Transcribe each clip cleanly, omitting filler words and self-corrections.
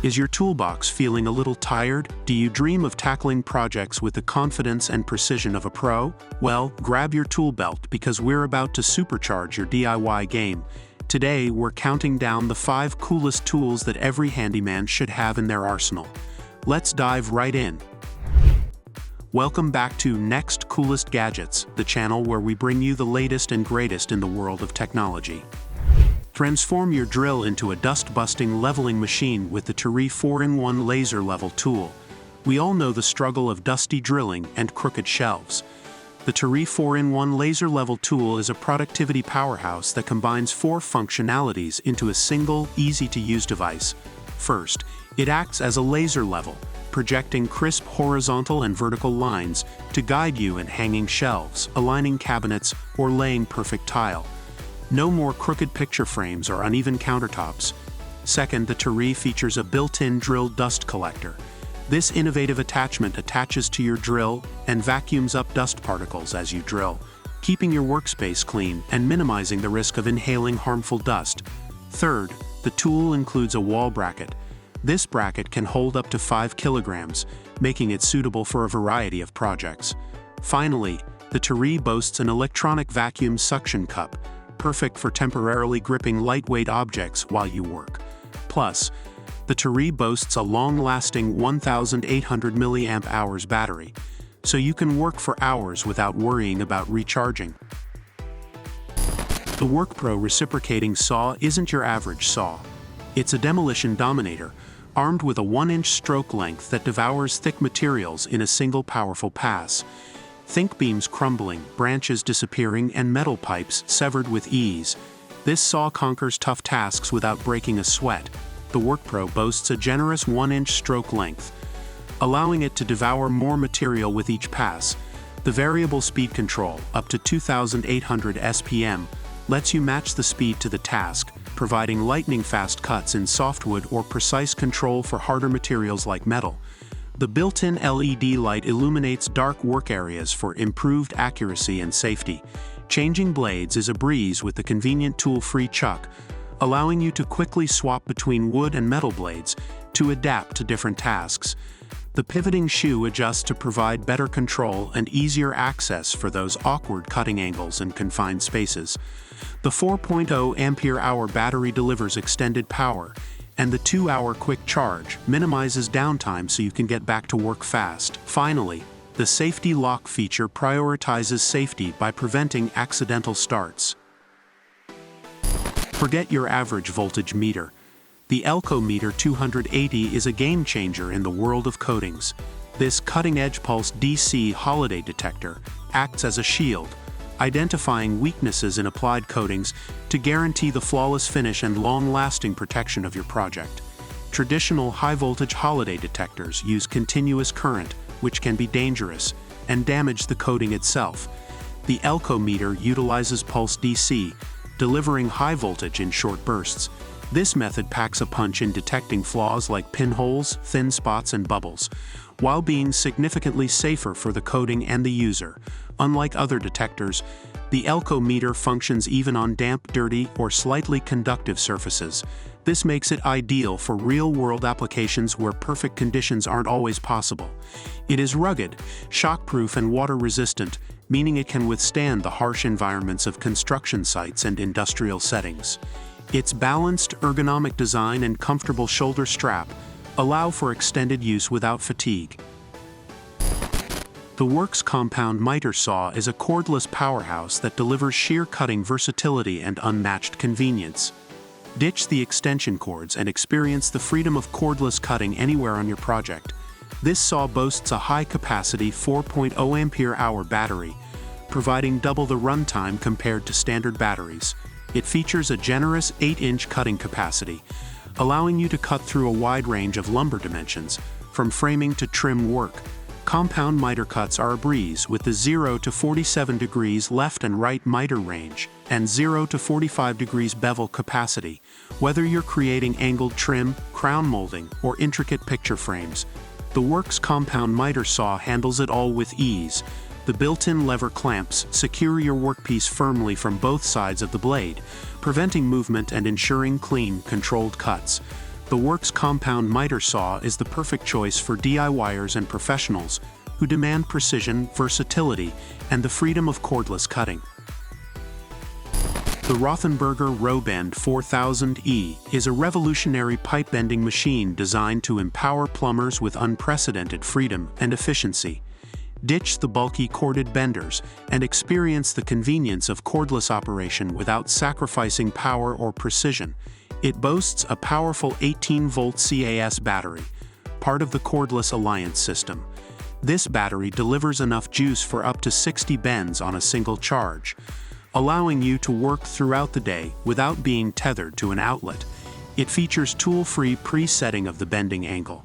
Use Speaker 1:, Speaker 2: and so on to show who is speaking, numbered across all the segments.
Speaker 1: Is your toolbox feeling a little tired? Do you dream of tackling projects with the confidence and precision of a pro? Well, grab your tool belt because we're about to supercharge your DIY game. Today, we're counting down the 5 coolest tools that every handyman should have in their arsenal. Let's dive right in. Welcome back to Next Coolest Gadgets, the channel where we bring you the latest and greatest in the world of technology. Transform your drill into a dust-busting leveling machine with the Turi 4-in-1 laser level tool. We all know the struggle of dusty drilling and crooked shelves. The Turi 4-in-1 laser level tool is a productivity powerhouse that combines 4 functionalities into a single, easy-to-use device. First, it acts as a laser level, projecting crisp horizontal and vertical lines to guide you in hanging shelves, aligning cabinets, or laying perfect tile. No more crooked picture frames or uneven countertops. Second, the Turi features a built-in drill dust collector. This innovative attachment attaches to your drill and vacuums up dust particles as you drill, keeping your workspace clean and minimizing the risk of inhaling harmful dust. Third, the tool includes a wall bracket. This bracket can hold up to 5 kilograms, making it suitable for a variety of projects. Finally, the Turi boasts an electronic vacuum suction cup, perfect for temporarily gripping lightweight objects while you work. Plus, the Turi boasts a long-lasting 1,800 mAh battery, so you can work for hours without worrying about recharging. The Workpro reciprocating saw isn't your average saw. It's a demolition dominator, armed with a 1-inch stroke length that devours thick materials in a single powerful pass. Think beams crumbling, branches disappearing, and metal pipes severed with ease. This saw conquers tough tasks without breaking a sweat. The Workpro boasts a generous 1-inch stroke length, allowing it to devour more material with each pass. The variable speed control, up to 2,800 SPM, lets you match the speed to the task, providing lightning-fast cuts in softwood or precise control for harder materials like metal. The built-in LED light illuminates dark work areas for improved accuracy and safety. Changing blades is a breeze with the convenient tool-free chuck, allowing you to quickly swap between wood and metal blades to adapt to different tasks. The pivoting shoe adjusts to provide better control and easier access for those awkward cutting angles and confined spaces. The 4.0 ampere-hour battery delivers extended power, and the 2-hour quick charge minimizes downtime so you can get back to work fast. Finally, the safety lock feature prioritizes safety by preventing accidental starts. Forget your average voltage meter. The Elcometer 280 is a game changer in the world of coatings. This cutting-edge pulse DC holiday detector acts as a shield, identifying weaknesses in applied coatings to guarantee the flawless finish and long-lasting protection of your project. Traditional high-voltage holiday detectors use continuous current, which can be dangerous, and damage the coating itself. The Elcometer utilizes pulse DC, delivering high voltage in short bursts. This method packs a punch in detecting flaws like pinholes, thin spots, and bubbles, while being significantly safer for the coating and the user. Unlike other detectors, the Elcometer functions even on damp, dirty, or slightly conductive surfaces. This makes it ideal for real-world applications where perfect conditions aren't always possible. It is rugged, shockproof, and water-resistant, meaning it can withstand the harsh environments of construction sites and industrial settings. Its balanced, ergonomic design and comfortable shoulder strap allow for extended use without fatigue. The Works Compound Miter Saw is a cordless powerhouse that delivers shear cutting versatility and unmatched convenience. Ditch the extension cords and experience the freedom of cordless cutting anywhere on your project. This saw boasts a high-capacity 4.0 ampere-hour battery, providing double the runtime compared to standard batteries. It features a generous 8-inch cutting capacity, allowing you to cut through a wide range of lumber dimensions, from framing to trim work. Compound miter cuts are a breeze with the 0 to 47 degrees left and right miter range and 0 to 45 degrees bevel capacity. Whether you're creating angled trim, crown molding, or intricate picture frames, the Works Compound Miter Saw handles it all with ease. The built-in lever clamps secure your workpiece firmly from both sides of the blade, preventing movement and ensuring clean, controlled cuts. The Works compound miter saw is the perfect choice for DIYers and professionals who demand precision, versatility, and the freedom of cordless cutting. The Rothenberger RowBend 4000E is a revolutionary pipe bending machine designed to empower plumbers with unprecedented freedom and efficiency. Ditch the bulky corded benders and experience the convenience of cordless operation without sacrificing power or precision. It boasts a powerful 18-volt CAS battery, part of the Cordless Alliance system. This battery delivers enough juice for up to 60 bends on a single charge, allowing you to work throughout the day without being tethered to an outlet. It features tool-free presetting of the bending angle.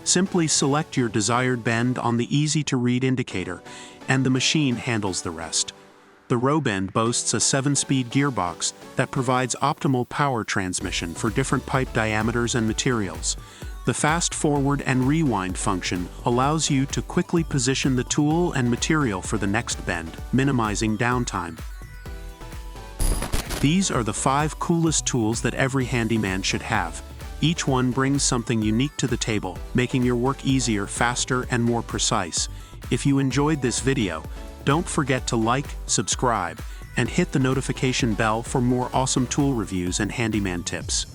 Speaker 1: Simply select your desired bend on the easy-to-read indicator, and the machine handles the rest. The RowBend boasts a 7-speed gearbox that provides optimal power transmission for different pipe diameters and materials. The fast forward and rewind function allows you to quickly position the tool and material for the next bend, minimizing downtime. These are the 5 coolest tools that every handyman should have. Each one brings something unique to the table, making your work easier, faster, and more precise. If you enjoyed this video, don't forget to like, subscribe, and hit the notification bell for more awesome tool reviews and handyman tips.